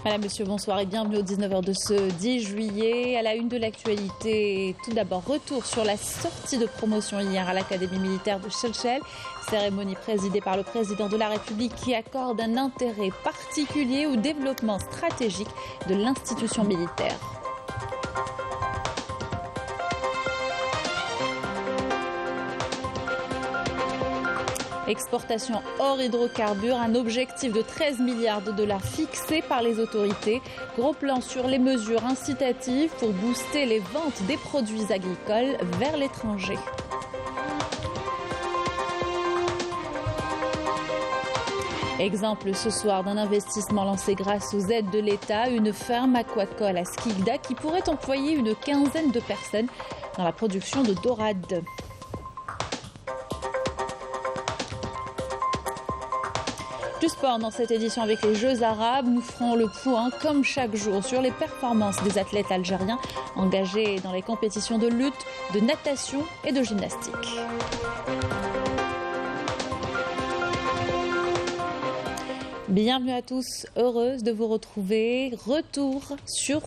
Madame, Monsieur, bonsoir et bienvenue au 19h de ce 10 juillet. À la une de l'actualité, tout d'abord, retour sur la sortie de promotion hier à l'Académie militaire de Shell. Cérémonie présidée par le président de la République qui accorde un intérêt particulier au développement stratégique de l'institution militaire. Exportation hors hydrocarbures, un objectif de 13 milliards de dollars fixé par les autorités. Gros plan sur les mesures incitatives pour booster les ventes des produits agricoles vers l'étranger. Exemple ce soir d'un investissement lancé grâce aux aides de l'État, une ferme aquacole à Skikda qui pourrait employer une quinzaine de personnes dans la production de dorades. Du sport dans cette édition avec les Jeux arabes, nous ferons le point comme chaque jour sur les performances des athlètes algériens engagés dans les compétitions de lutte, de natation et de gymnastique. Bienvenue à tous, heureuse de vous retrouver. Retour sur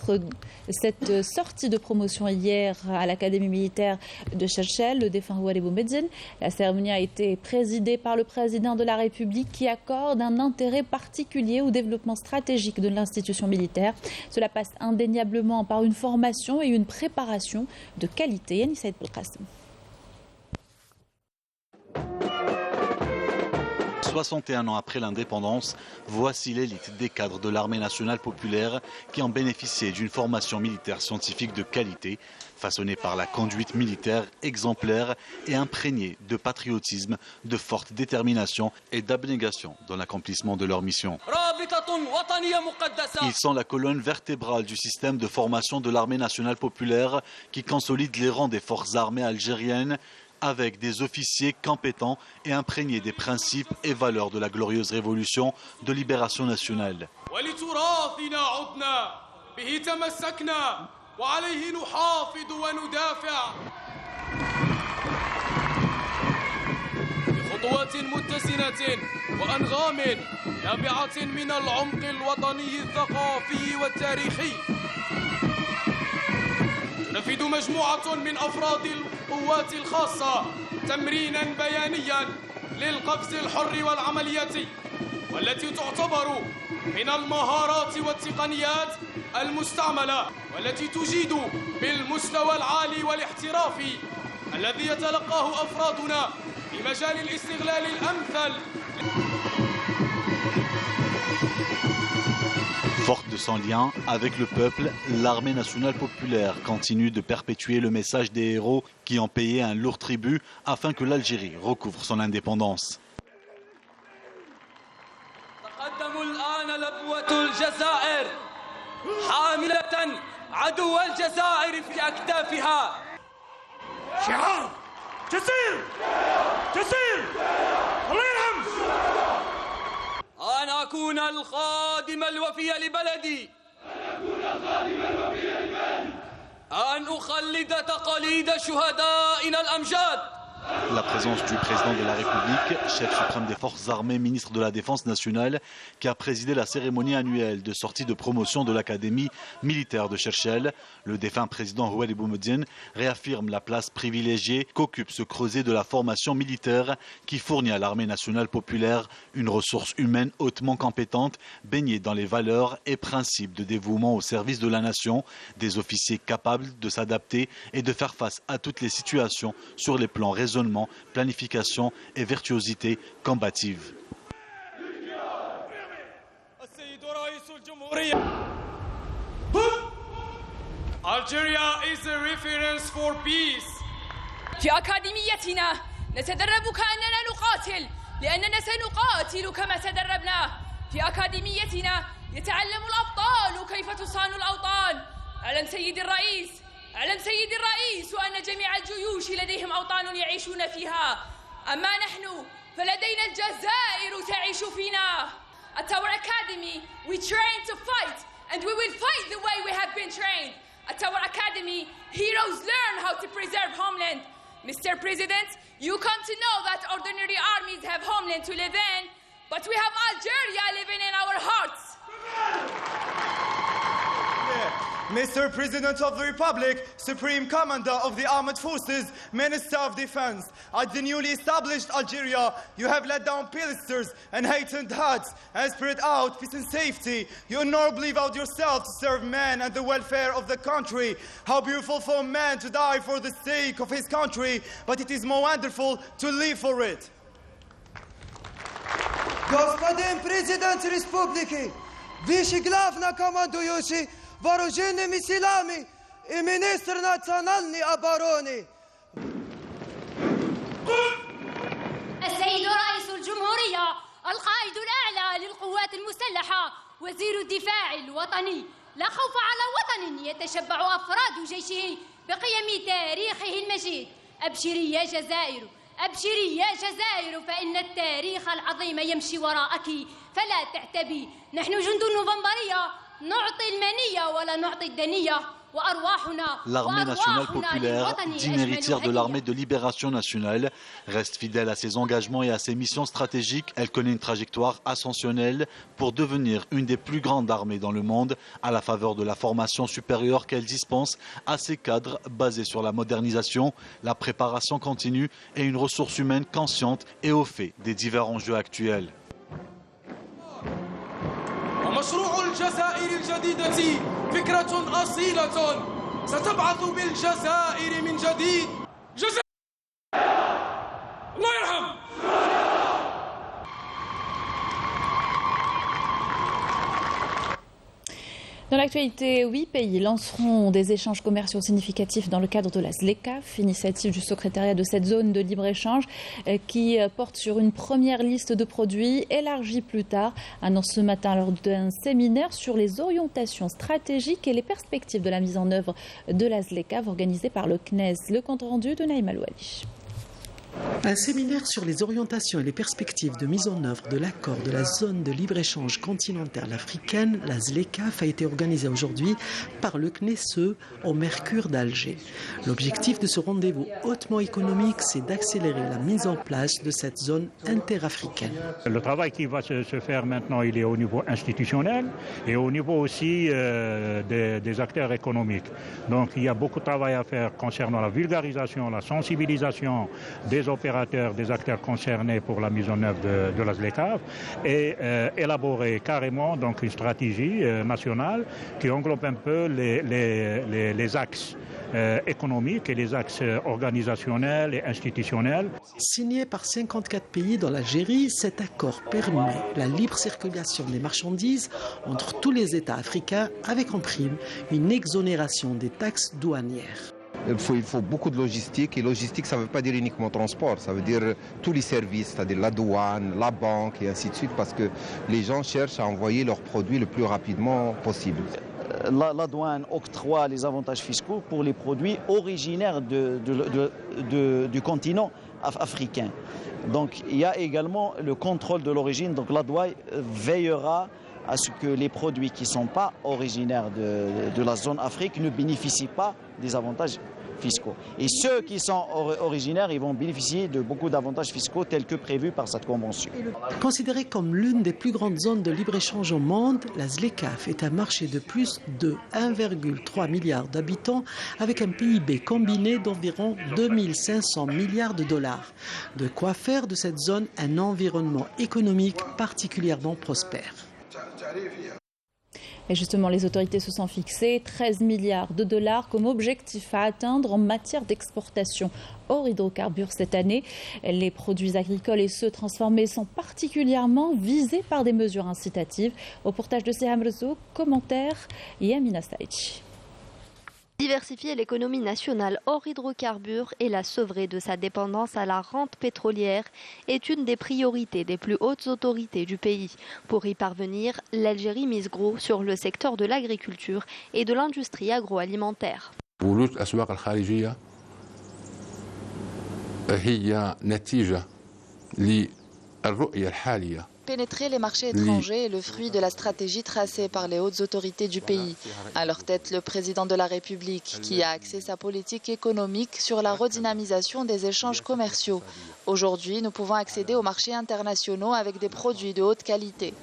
cette sortie de promotion hier à l'Académie militaire de Shell, le défunt Houari Boumediene. La cérémonie a été présidée par le président de la République qui accorde un intérêt particulier au développement stratégique de l'institution militaire. Cela passe indéniablement par une formation et une préparation de qualité. Yannis Saïd Belkacem. 61 ans après l'indépendance, voici l'élite des cadres de l'armée nationale populaire qui ont bénéficié d'une formation militaire scientifique de qualité, façonnée par la conduite militaire exemplaire et imprégnée de patriotisme, de forte détermination et d'abnégation dans l'accomplissement de leur mission. Ils sont la colonne vertébrale du système de formation de l'armée nationale populaire qui consolide les rangs des forces armées algériennes, avec des officiers compétents et imprégnés des principes et valeurs de la glorieuse révolution de libération nationale. تنفذ مجموعة من أفراد القوات الخاصة تمرينا بيانيا للقفز الحر والعملياتي والتي تعتبر من المهارات والتقنيات المستعملة والتي تجيد بالمستوى العالي والاحترافي الذي يتلقاه أفرادنا في مجال الاستغلال الأمثل. Forte de son lien avec le peuple, l'armée nationale populaire continue de perpétuer le message des héros qui ont payé un lourd tribut afin que l'Algérie recouvre son indépendance. أن أكون الخادم الوفي لبلدي أن أخلد تقاليد شهدائنا الأمجاد. La présence du président de la République, chef suprême des forces armées, ministre de la Défense nationale, qui a présidé la cérémonie annuelle de sortie de promotion de l'Académie militaire de Shell. Le défunt président Houari Boumediene réaffirme la place privilégiée qu'occupe ce creuset de la formation militaire qui fournit à l'armée nationale populaire une ressource humaine hautement compétente, baignée dans les valeurs et principes de dévouement au service de la nation, des officiers capables de s'adapter et de faire face à toutes les situations sur les plans raisonnables, planification et virtuosité combative. Algeria is a reference for peace. في أكاديميتنا نتدرب كأننا نقاتل لأننا سنقاتل كما تدربنا. في أكاديميتنا يتعلم الأبطال كيف تصان الأوطان. أعلم سيدي الرئيس أن جميع الجيوش لديهم أوطان يعيشون فيها، أما نحن فلدينا الجزائر تعيش فينا. At our academy we train to fight and we will fight the way we have been trained. At our academy heroes learn how to preserve homeland. Mr. President, you come to know that ordinary armies have homeland to live in, but we have Algeria living in our hearts. Mr. President of the Republic, Supreme Commander of the Armed Forces, Minister of Defense, at the newly established Algeria, you have let down pilasters and heightened hearts and spread out peace and safety. You honorably vowed yourself to serve man and the welfare of the country. How beautiful for man to die for the sake of his country, but it is more wonderful to live for it. Господин президент республики, виши главна командующий вооруженными силами и министр национальной обороны. السيد رئيس الجمهورية القائد الأعلى للقوات المسلحة وزير الدفاع الوطني لا خوف على وطن يتشبع أفراد جيشه بقيم تاريخه المجيد. أبشري يا جزائر أبشري يا جزائر فإن التاريخ العظيم يمشي وراءك فلا تعتبي. نحن جند نوفمبرية نعطي المنية ولا نعطي الدنية. L'armée nationale populaire, digne héritière de l'armée de libération nationale, reste fidèle à ses engagements et à ses missions stratégiques. Elle connaît une trajectoire ascensionnelle pour devenir une des plus grandes armées dans le monde, à la faveur de la formation supérieure qu'elle dispense à ses cadres, basée sur la modernisation, la préparation continue et une ressource humaine consciente et au fait des divers enjeux actuels. ومشروع الجزائر الجديدة فكرة أصيلة ستبعث بالجزائر من جديد. جزائر الله يرحم. Dans l'actualité, 8 pays lanceront des échanges commerciaux significatifs dans le cadre de la ZLECAf, initiative du secrétariat de cette zone de libre-échange qui porte sur une première liste de produits élargie plus tard, annonce ce matin lors d'un séminaire sur les orientations stratégiques et les perspectives de la mise en œuvre de la ZLECAf organisé par le CNES. Le compte-rendu de Naïm Alouali. Un séminaire sur les orientations et les perspectives de mise en œuvre de l'accord de la zone de libre-échange continentale africaine, la ZLECAf, a été organisé aujourd'hui par le CNESE au Mercure d'Alger. L'objectif de ce rendez-vous hautement économique, c'est d'accélérer la mise en place de cette zone interafricaine. Le travail qui va se faire maintenant, il est au niveau institutionnel et au niveau aussi des acteurs économiques. Donc il y a beaucoup de travail à faire concernant la vulgarisation, la sensibilisation des opérateurs, des acteurs concernés pour la mise en œuvre de la ZLECAf et élaborer carrément donc une stratégie nationale qui englobe un peu les axes économiques et les axes organisationnels et institutionnels. Signé par 54 pays dans l'Algérie, cet accord permet la libre circulation des marchandises entre tous les États africains avec en prime une exonération des taxes douanières. Il faut beaucoup de logistique, et logistique ça ne veut pas dire uniquement transport, ça veut dire tous les services, c'est-à-dire la douane, la banque et ainsi de suite, parce que les gens cherchent à envoyer leurs produits le plus rapidement possible. La douane octroie les avantages fiscaux pour les produits originaires du continent africain. Donc il y a également le contrôle de l'origine, donc la douane veillera à ce que les produits qui ne sont pas originaires de la zone Afrique ne bénéficient pas des avantages fiscaux. Et ceux qui sont originaires, ils vont bénéficier de beaucoup d'avantages fiscaux tels que prévus par cette convention. Considérée comme l'une des plus grandes zones de libre-échange au monde, la ZLECAf est un marché de plus de 1,3 milliard d'habitants avec un PIB combiné d'environ 2500 milliards de dollars. De quoi faire de cette zone un environnement économique particulièrement prospère. Et justement, les autorités se sont fixées 13 milliards de dollars comme objectif à atteindre en matière d'exportation hors hydrocarbures cette année. Les produits agricoles et ceux transformés sont particulièrement visés par des mesures incitatives. Au reportage de Seham Rezo, commentaire Yamina Staïchi. Diversifier l'économie nationale hors hydrocarbures et la sevrer de sa dépendance à la rente pétrolière est une des priorités des plus hautes autorités du pays. Pour y parvenir, l'Algérie mise gros sur le secteur de l'agriculture et de l'industrie agroalimentaire. Pénétrer les marchés étrangers est le fruit de la stratégie tracée par les hautes autorités du pays. À leur tête, le président de la République, qui a axé sa politique économique sur la redynamisation des échanges commerciaux. Aujourd'hui, nous pouvons accéder aux marchés internationaux avec des produits de haute qualité.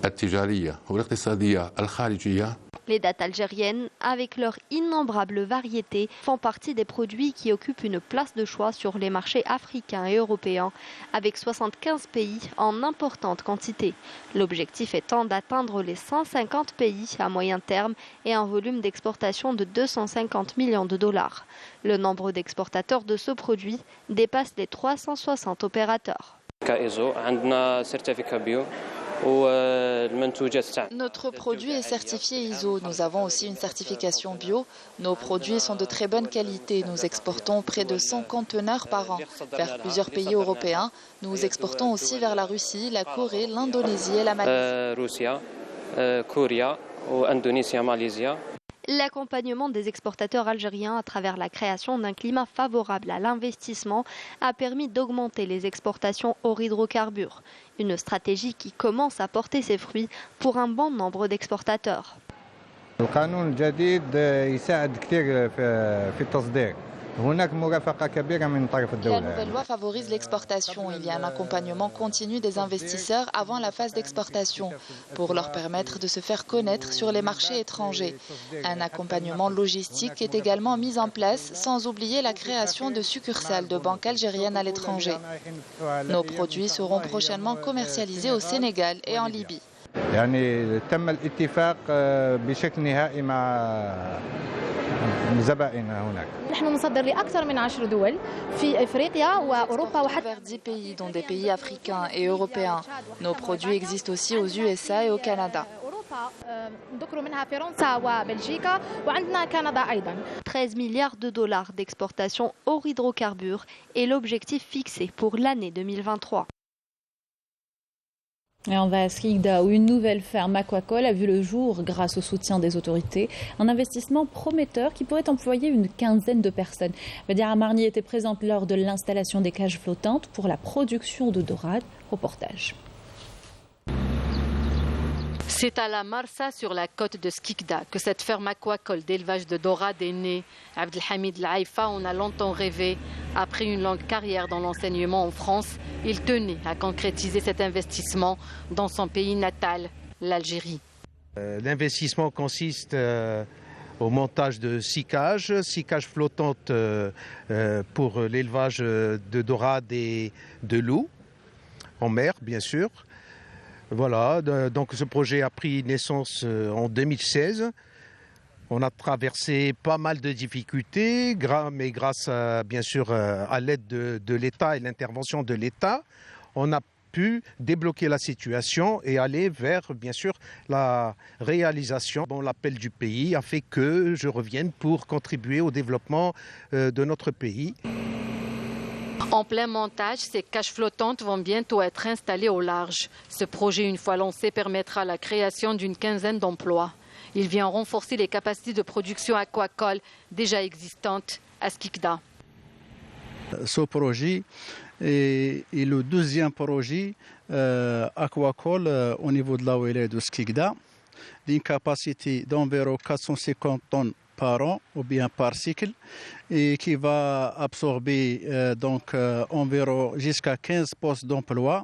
التجارية والاقتصادية الخارجية. Les dattes algériennes, avec leur innombrable variété, font partie des produits qui occupent une place de choix sur les marchés africains et européens, avec 75 pays en importante quantité. L'objectif étant d'atteindre les 150 pays à moyen terme et un volume d'exportation de 250 millions de dollars. Le nombre d'exportateurs de ce produit dépasse les 360 opérateurs. Notre produit est certifié ISO. Nous avons aussi une certification bio. Nos produits sont de très bonne qualité. Nous exportons près de 100 conteneurs par an vers plusieurs pays européens. Nous exportons aussi vers la Russie, la Corée, l'Indonésie et la Malaisie. L'accompagnement des exportateurs algériens à travers la création d'un climat favorable à l'investissement a permis d'augmenter les exportations hors hydrocarbures. Une stratégie qui commence à porter ses fruits pour un bon nombre d'exportateurs. La nouvelle loi favorise l'exportation. Il y a un accompagnement continu des investisseurs avant la phase d'exportation pour leur permettre de se faire connaître sur les marchés étrangers. Un accompagnement logistique est également mis en place, sans oublier la création de succursales de banques algériennes à l'étranger. Nos produits seront prochainement commercialisés au Sénégal et en Libye. Vers 10 pays, dont des pays africains et européens. Nos produits existent aussi aux USA et au Canada. 13 milliards de dollars d'exportation hors hydrocarbures est l'objectif fixé pour l'année 2023. Et on va à Skikda où une nouvelle ferme aquacole a vu le jour grâce au soutien des autorités. Un investissement prometteur qui pourrait employer une quinzaine de personnes. Badia Amarni était présente lors de l'installation des cages flottantes pour la production de dorades. Reportage. C'est à la Marsa, sur la côte de Skikda, que cette ferme aquacole d'élevage de dorades est née. Abdelhamid Laïfa en a longtemps rêvé. Après une longue carrière dans l'enseignement en France, il tenait à concrétiser cet investissement dans son pays natal, l'Algérie. L'investissement consiste au montage de 6 cages flottantes pour l'élevage de dorades et de loups, en mer bien sûr. Voilà, donc ce projet a pris naissance en 2016. On a traversé pas mal de difficultés, mais grâce bien sûr à l'aide de l'État et l'intervention de l'État, on a pu débloquer la situation et aller vers bien sûr la réalisation. Bon, l'appel du pays a fait que je revienne pour contribuer au développement de notre pays. En plein montage, ces cages flottantes vont bientôt être installées au large. Ce projet, une fois lancé, permettra la création d'une quinzaine d'emplois. Il vient renforcer les capacités de production aquacole déjà existantes à Skikda. Ce projet est le deuxième projet aquacole au niveau de la wilaya de Skikda, d'une capacité d'environ 450 tonnes par an ou bien par cycle et qui va absorber environ jusqu'à 15 postes d'emploi,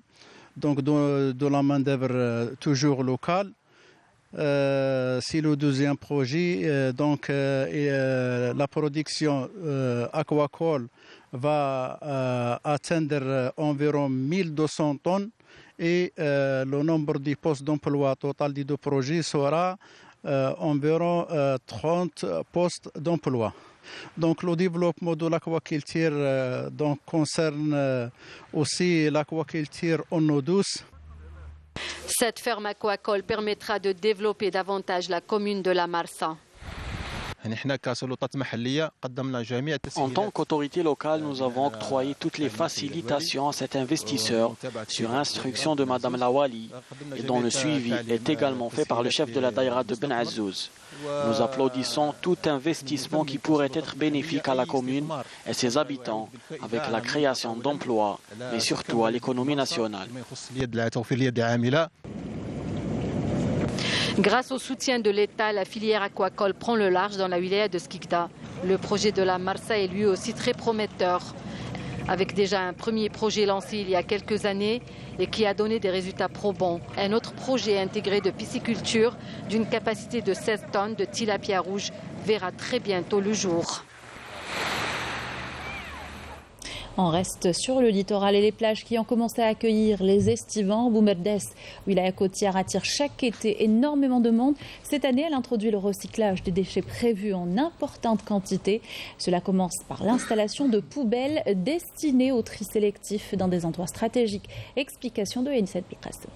donc de la main-d'œuvre toujours locale. C'est le deuxième projet, la production aquacole va atteindre environ 1200 tonnes et le nombre de postes d'emploi total des deux projets sera environ 30 postes d'emploi. Donc le développement de l'aquaculture concerne aussi l'aquaculture en eau douce. Cette ferme aquacole permettra de développer davantage la commune de la Marsa. En tant qu'autorité locale, nous avons octroyé toutes les facilitations à cet investisseur sur instruction de Mme Lawali et dont le suivi est également fait par le chef de la Daïra de Ben Azzouz. Nous applaudissons tout investissement qui pourrait être bénéfique à la commune et ses habitants avec la création d'emplois, mais surtout à l'économie nationale. Grâce au soutien de l'État, la filière aquacole prend le large dans la wilaya de Skikda. Le projet de la Marsa est lui aussi très prometteur. avec déjà un premier projet lancé il y a quelques années et qui a donné des résultats probants. Un autre projet intégré de pisciculture d'une capacité de 16 tonnes de tilapia rouge verra très bientôt le jour. On reste sur le littoral et les plages qui ont commencé à accueillir les estivants. Boumerdes, wilaya côtière, attire chaque été énormément de monde. Cette année, elle introduit le recyclage des déchets prévus en importante quantité. Cela commence par l'installation de poubelles destinées au tri sélectif dans des endroits stratégiques. Explication de Enisset Belkacem.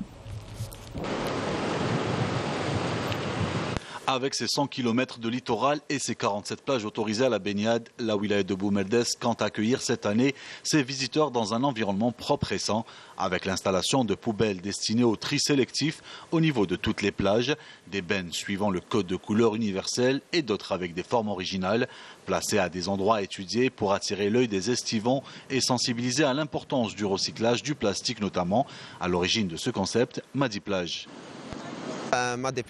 Avec ses 100 km de littoral et ses 47 plages autorisées à la baignade, la wilaya de Boumerdes compte accueillir cette année ses visiteurs dans un environnement propre et sain, avec l'installation de poubelles destinées au tri sélectif au niveau de toutes les plages, des bennes suivant le code de couleur universel et d'autres avec des formes originales, placées à des endroits étudiés pour attirer l'œil des estivants et sensibiliser à l'importance du recyclage du plastique notamment. À l'origine de ce concept, Madi Plage. Madi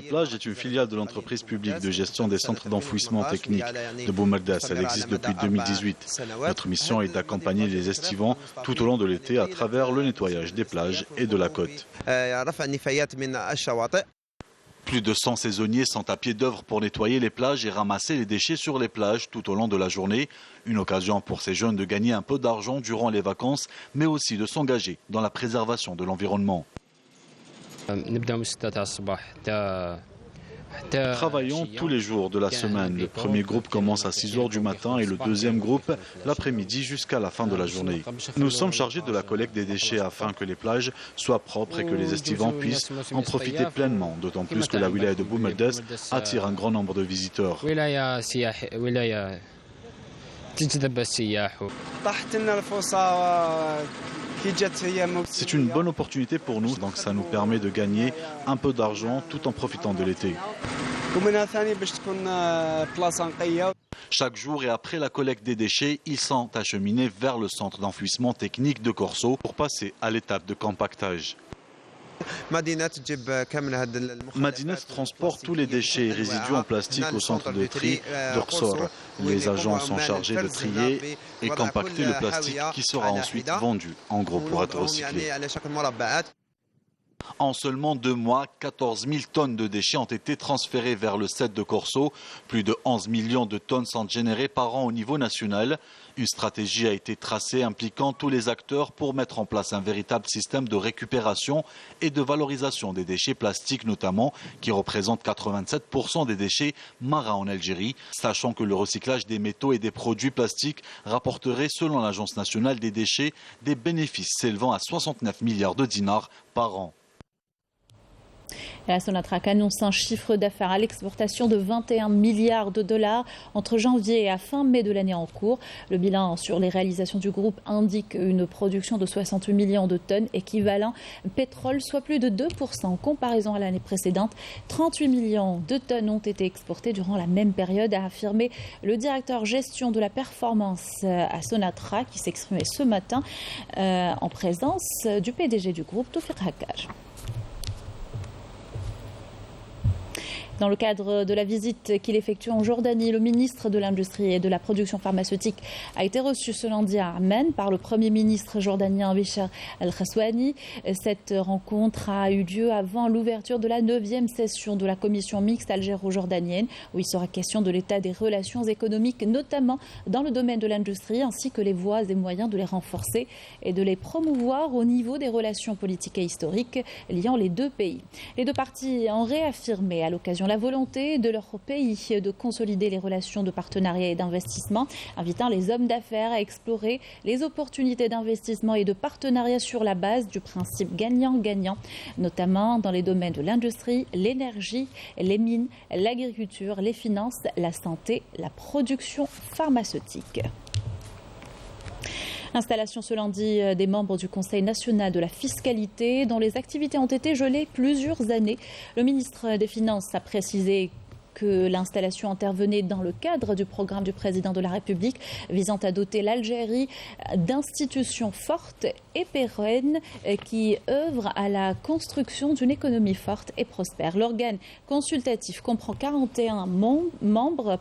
Plage est une filiale de l'entreprise publique de gestion des centres d'enfouissement technique de Boumerdes. Elle existe depuis 2018. Notre mission est d'accompagner les estivants tout au long de l'été à travers le nettoyage des plages et de la côte. Plus de 100 saisonniers sont à pied d'œuvre pour nettoyer les plages et ramasser les déchets sur les plages tout au long de la journée. Une occasion pour ces jeunes de gagner un peu d'argent durant les vacances, mais aussi de s'engager dans la préservation de l'environnement. Travaillons tous les jours de la semaine. Le premier groupe commence à 6 h du matin et le deuxième groupe l'après-midi jusqu'à la fin de la journée. Nous sommes chargés de la collecte des déchets afin que les plages soient propres et que les estivants puissent en profiter pleinement, d'autant plus que la wilaya de Boumerdes attire un grand nombre de visiteurs. C'est une bonne opportunité pour nous, donc ça nous permet de gagner un peu d'argent tout en profitant de l'été. Chaque jour et après la collecte des déchets, ils sont acheminés vers le centre d'enfouissement technique de Corso pour passer à l'étape de compactage. Madinat transporte tous les déchets et résidus en plastique au centre de tri d'Orsor. Les agents sont chargés de trier et compacter le plastique qui sera ensuite vendu, en gros, pour être recyclé. En seulement 2 mois, 14 000 tonnes de déchets ont été transférées vers le set de Corso. Plus de 11 millions de tonnes sont générées par an au niveau national. Une stratégie a été tracée impliquant tous les acteurs pour mettre en place un véritable système de récupération et de valorisation des déchets plastiques notamment, qui représentent 87% des déchets marins en Algérie, sachant que le recyclage des métaux et des produits plastiques rapporterait, selon l'Agence nationale des déchets, des bénéfices s'élevant à 69 milliards de dinars par an. La Sonatrach annonce un chiffre d'affaires à l'exportation de 21 milliards de dollars entre janvier et à fin mai de l'année en cours. Le bilan sur les réalisations du groupe indique une production de 68 millions de tonnes équivalent pétrole, soit plus de 2% en comparaison à l'année précédente. 38 millions de tonnes ont été exportées durant la même période, a affirmé le directeur gestion de la performance à Sonatrach qui s'exprimait ce matin en présence du PDG du groupe, Toufiq Hakkaj. Dans le cadre de la visite qu'il effectue en Jordanie, le ministre de l'Industrie et de la Production pharmaceutique a été reçu ce lundi à Amman par le Premier ministre jordanien Béchar El-Khaswani. Cette rencontre a eu lieu avant l'ouverture de la 9e session de la commission mixte algéro-jordanienne, où il sera question de l'état des relations économiques, notamment dans le domaine de l'industrie, ainsi que les voies et moyens de les renforcer et de les promouvoir au niveau des relations politiques et historiques liant les deux pays. Les deux parties ont réaffirmé à l'occasion la volonté de leur pays de consolider les relations de partenariat et d'investissement, invitant les hommes d'affaires à explorer les opportunités d'investissement et de partenariat sur la base du principe gagnant-gagnant, notamment dans les domaines de l'industrie, l'énergie, les mines, l'agriculture, les finances, la santé, la production pharmaceutique. Installation ce lundi des membres du Conseil national de la fiscalité dont les activités ont été gelées plusieurs années. Le ministre des Finances a précisé que l'installation intervenait dans le cadre du programme du président de la République visant à doter l'Algérie d'institutions fortes et pérennes qui œuvrent à la construction d'une économie forte et prospère. L'organe consultatif comprend 41 membres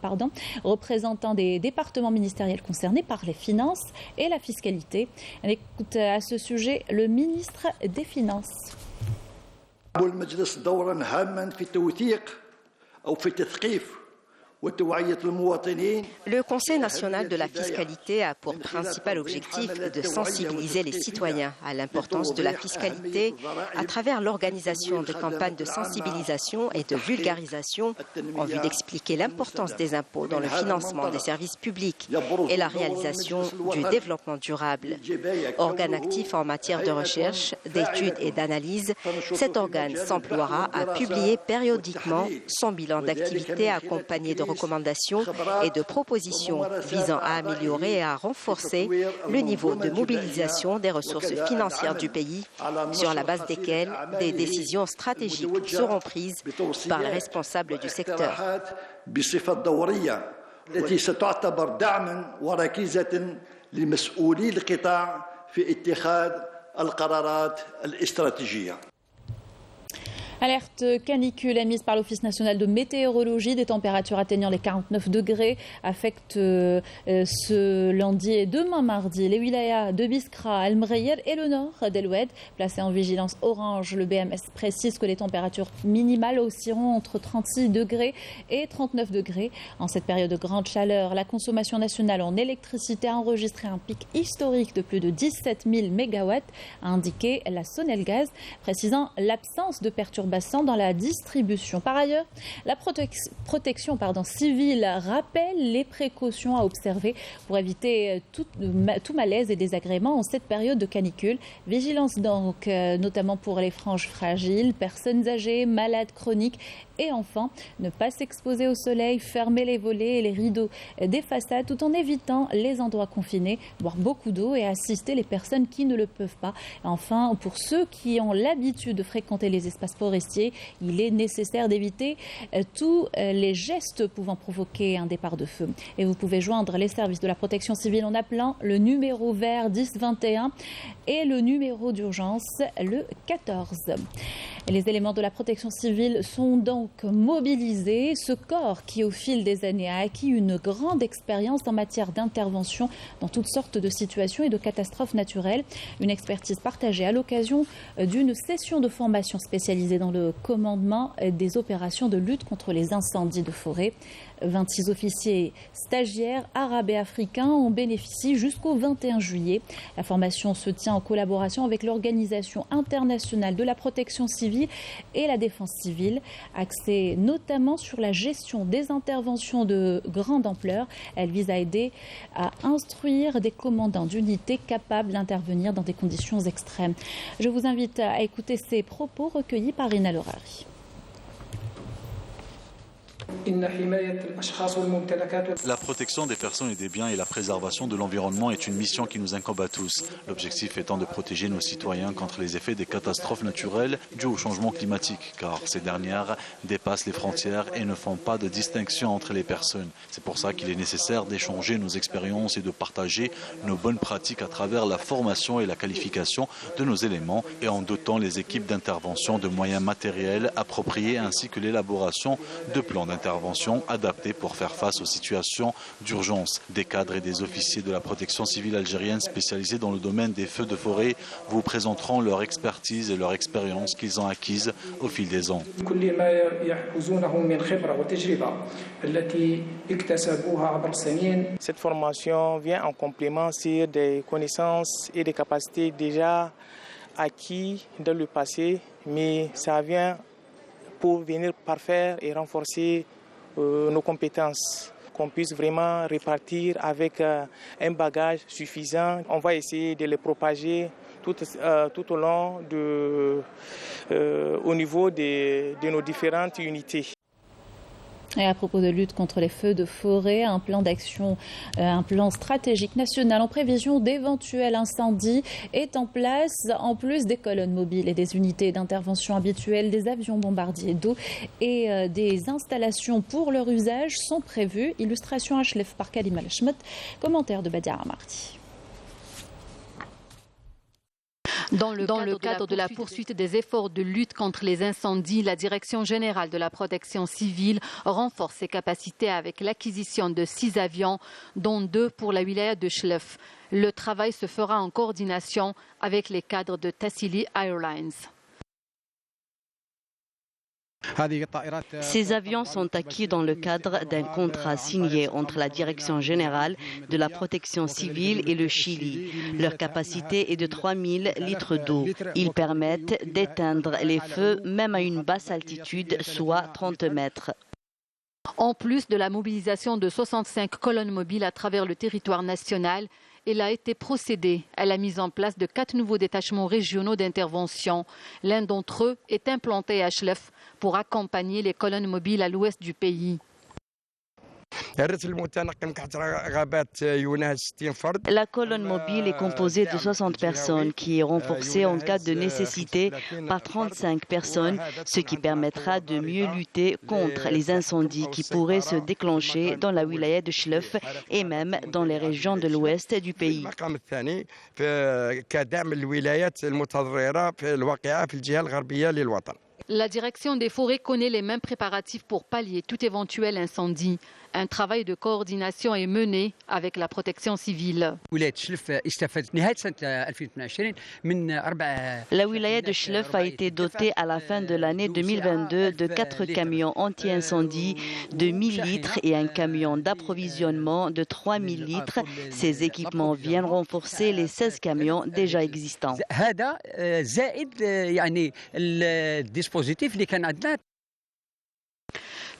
représentant des départements ministériels concernés par les finances et la fiscalité. On écoute à ce sujet le ministre des Finances. Le Conseil national de la fiscalité a pour principal objectif de sensibiliser les citoyens à l'importance de la fiscalité à travers l'organisation de campagnes de sensibilisation et de vulgarisation en vue d'expliquer l'importance des impôts dans le financement des services publics et la réalisation du développement durable. Organe actif en matière de recherche, d'études et d'analyse, cet organe s'emploiera à publier périodiquement son bilan d'activité accompagné de recommandations et de propositions visant à améliorer et à renforcer le niveau de mobilisation des ressources financières du pays, sur la base desquelles des décisions stratégiques seront prises par les responsables du secteur. Alerte canicule émise par l'Office national de météorologie. Des températures atteignant les 49 degrés affectent ce lundi et demain mardi les wilayas de Biskra, Al Mrayed et le nord d'El-Oued. Placés en vigilance orange, le BMS précise que les températures minimales oscilleront entre 36 degrés et 39 degrés. En cette période de grande chaleur, la consommation nationale en électricité a enregistré un pic historique de plus de 17 000 mégawatts, a indiqué la Sonelgaz, précisant l'absence de perturbations dans la distribution. Par ailleurs, la protection civile rappelle les précautions à observer pour éviter tout malaise et désagrément en cette période de canicule. Vigilance donc, notamment pour les franges fragiles, personnes âgées, malades chroniques et enfants. Ne pas s'exposer au soleil, fermer les volets et les rideaux des façades tout en évitant les endroits confinés, boire beaucoup d'eau et assister les personnes qui ne le peuvent pas. Enfin, pour ceux qui ont l'habitude de fréquenter les espaces forestiers, il est nécessaire d'éviter tous les gestes pouvant provoquer un départ de feu. Et vous pouvez joindre les services de la protection civile en appelant le numéro vert 1021 et le numéro d'urgence le 14. Et les éléments de la protection civile sont donc mobilisés. Ce corps qui, au fil des années, a acquis une grande expérience en matière d'intervention dans toutes sortes de situations et de catastrophes naturelles. Une expertise partagée à l'occasion d'une session de formation spécialisée dans le commandement des opérations de lutte contre les incendies de forêt. 26 officiers stagiaires arabes et africains en bénéficient jusqu'au 21 juillet. La formation se tient en collaboration avec l'Organisation internationale de la protection civile et la défense civile, axée notamment sur la gestion des interventions de grande ampleur. Elle vise à aider à instruire des commandants d'unités capables d'intervenir dans des conditions extrêmes. Je vous invite à écouter ces propos recueillis par Rina Lorari. La protection des personnes et des biens et la préservation de l'environnement est une mission qui nous incombe à tous. L'objectif étant de protéger nos citoyens contre les effets des catastrophes naturelles dues au changement climatique, car ces dernières dépassent les frontières et ne font pas de distinction entre les personnes. C'est pour ça qu'il est nécessaire d'échanger nos expériences et de partager nos bonnes pratiques à travers la formation et la qualification de nos éléments et en dotant les équipes d'intervention de moyens matériels appropriés ainsi que l'élaboration de plans d'intervention adaptés pour faire face aux situations d'urgence. Des cadres et des officiers de la protection civile algérienne spécialisés dans le domaine des feux de forêt vous présenteront leur expertise et leur expérience qu'ils ont acquise au fil des ans. Cette formation vient en complément sur des connaissances et des capacités déjà acquises dans le passé, mais ça vient pour venir parfaire et renforcer nos compétences, qu'on puisse vraiment répartir avec un bagage suffisant. On va essayer de les propager tout au long au niveau de nos différentes unités. Et à propos de lutte contre les feux de forêt, un plan d'action, un plan stratégique national en prévision d'éventuels incendies est en place. En plus des colonnes mobiles et des unités d'intervention habituelles, des avions bombardiers d'eau et des installations pour leur usage sont prévues. Illustration HLF par Kalima Lachmet, commentaire de Badia Amarti. Dans le cadre de la poursuite des efforts de lutte contre les incendies, la Direction générale de la protection civile renforce ses capacités avec l'acquisition de 6 avions, dont 2 pour la wilaya de Chlef. Le travail se fera en coordination avec les cadres de Tassili Airlines. Ces avions sont acquis dans le cadre d'un contrat signé entre la Direction générale de la protection civile et le Chili. Leur capacité est de 3000 litres d'eau. Ils permettent d'éteindre les feux même à une basse altitude, soit 30 mètres. En plus de la mobilisation de 65 colonnes mobiles à travers le territoire national, il a été procédé à la mise en place de 4 nouveaux détachements régionaux d'intervention. L'un d'entre eux est implanté à Chlef pour accompagner les colonnes mobiles à l'ouest du pays. La colonne mobile est composée de 60 personnes qui est renforcée en cas de nécessité par 35 personnes, ce qui permettra de mieux lutter contre les incendies qui pourraient se déclencher dans la wilaya de Chlef et même dans les régions de l'ouest du pays. La direction des forêts connaît les mêmes préparatifs pour pallier tout éventuel incendie. Un travail de coordination est mené avec la protection civile. La wilaya de Chlef a été dotée à la fin de l'année 2022 de 4 camions anti-incendie de 1000 litres et un camion d'approvisionnement de 3000 litres. Ces équipements viennent renforcer les 16 camions déjà existants.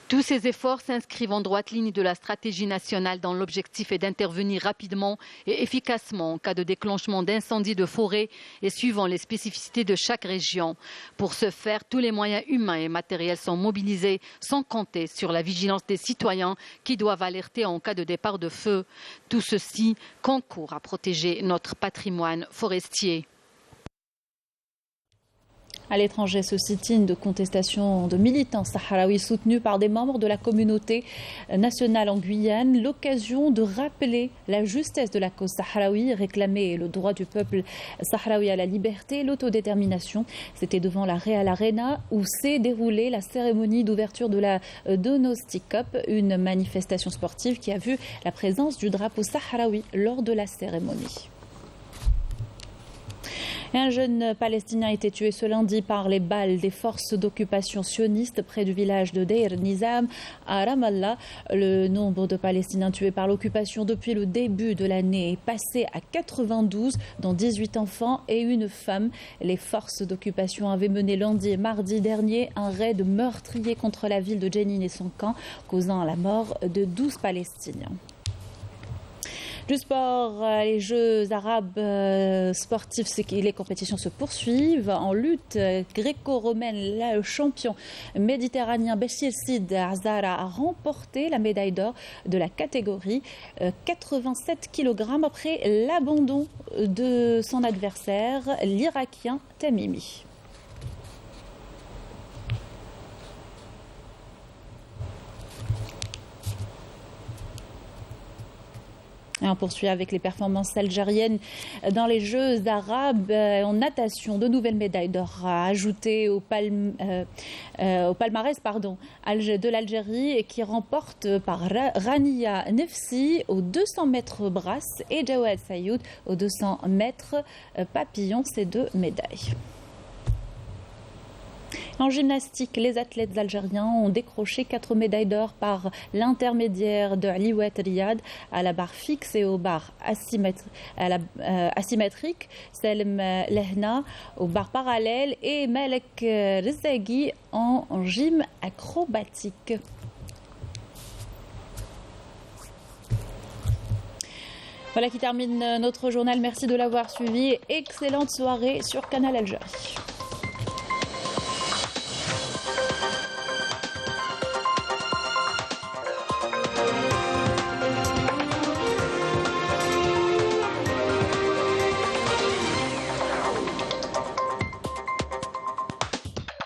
Tous ces efforts s'inscrivent en droite ligne de la stratégie nationale dont l'objectif est d'intervenir rapidement et efficacement en cas de déclenchement d'incendies de forêt et suivant les spécificités de chaque région. Pour ce faire, tous les moyens humains et matériels sont mobilisés sans compter sur la vigilance des citoyens qui doivent alerter en cas de départ de feu. Tout ceci concourt à protéger notre patrimoine forestier. À l'étranger, ce sit-in de contestation de militants sahraouis soutenus par des membres de la communauté nationale en Guyane, l'occasion de rappeler la justesse de la cause sahraoui, réclamer le droit du peuple sahraoui à la liberté et l'autodétermination. C'était devant la Real Arena où s'est déroulée la cérémonie d'ouverture de la Donosti Cup, une manifestation sportive qui a vu la présence du drapeau sahraoui lors de la cérémonie. Et un jeune Palestinien a été tué ce lundi par les balles des forces d'occupation sionistes près du village de Deir Nizam à Ramallah. Le nombre de Palestiniens tués par l'occupation depuis le début de l'année est passé à 92, dont 18 enfants et une femme. Les forces d'occupation avaient mené lundi et mardi dernier un raid meurtrier contre la ville de Jenin et son camp, causant la mort de 12 Palestiniens. Du sport, les Jeux arabes sportifs, les compétitions se poursuivent. En lutte gréco-romaine, le champion méditerranéen Béchir Sid Azara a remporté la médaille d'or de la catégorie 87 kg après l'abandon de son adversaire, l'Irakien Tamimi. Et on poursuit avec les performances algériennes dans les Jeux arabes en natation. De nouvelles médailles d'or ajoutées au palmarès de l'Algérie qui remporte par Rania Nefsi aux 200 mètres brasse et Jawad Sayoud aux 200 mètres papillon, ces 2 médailles. En gymnastique, les athlètes algériens ont décroché 4 médailles d'or par l'intermédiaire de Aliouet Riyad à la barre fixe et aux barres asymétriques, Salem Lehna aux barres parallèles et Malek Rizaghi en gym acrobatique. Voilà qui termine notre journal. Merci de l'avoir suivi. Excellente soirée sur Canal Algérie.